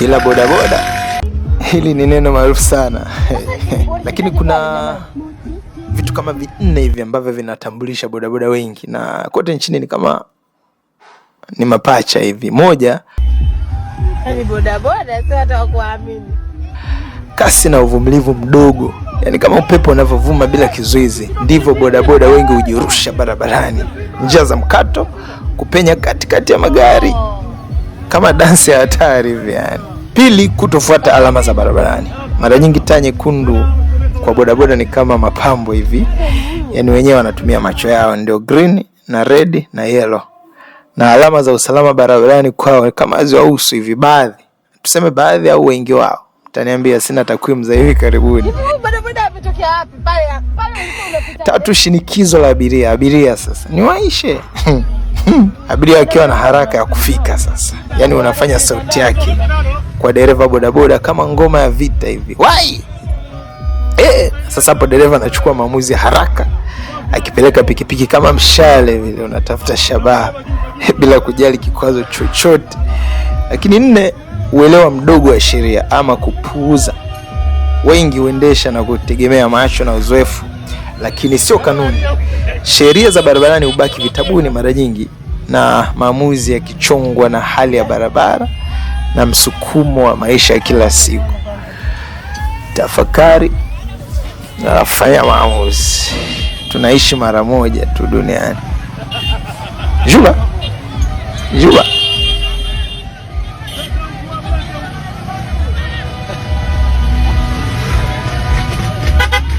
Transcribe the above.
ila bodaboda hili ni neno maarufu sana. Lakini kuna vitu kama 4 hivi ambavyo vinatambulisha bodaboda wengi, na kote nchini ni kama ni mapacha hivi. Moja, ni bodaboda sio hata kuamini. Kasi na uvumilivu mdogo. Yaani kama upepo unavovuma bila kizuizi, ndivyo bodaboda wengi hujirusha barabarani. Njia za mkato, kupenya katikati ya magari. Kama dansi ya hatari hivi yani. Pili, kutofuata alama za barabarani. Mara nyingi taa nyekundu kwa bodaboda ni kama mapambo hivi. Yaani wenyewe wanatumia macho yao, ndio green na red na yellow. Na alama za usalama barabarani kwao kama haziwahusu hivi baadhi. Tuseme baadhi au wengi wao. Utaniambia, sina takwimu za hivi karibuni. Bodaboda ametokea wapi? Pale unapita. Tatu, shinikizo la abiria. Abiria sasa ni waishe. Abiria akiwa na haraka ya kufika sasa. Yaani unafanya sauti yake kwa dereva bodaboda kama ngoma ya vita hivi. Wai! Sasa hapo dereva anachukua maamuzi haraka. Akipeleka pikipiki kama mshale vile unatafuta shabaha bila kujali kikwazo chochote. Lakini 4, uelewa mdogo wa sheria ama kupuuza. Wengi huendesha na kutegemea macho na uzoefu, lakini sio kanuni. Sheria za barabarani hubaki vitabuni mara nyingi, na maamuzi yakichongwa na hali ya barabara na msukumo wa maisha ya kila siku. Tafakari na fanya maamuzi. Tunaishi mara moja tu duniani. Juba.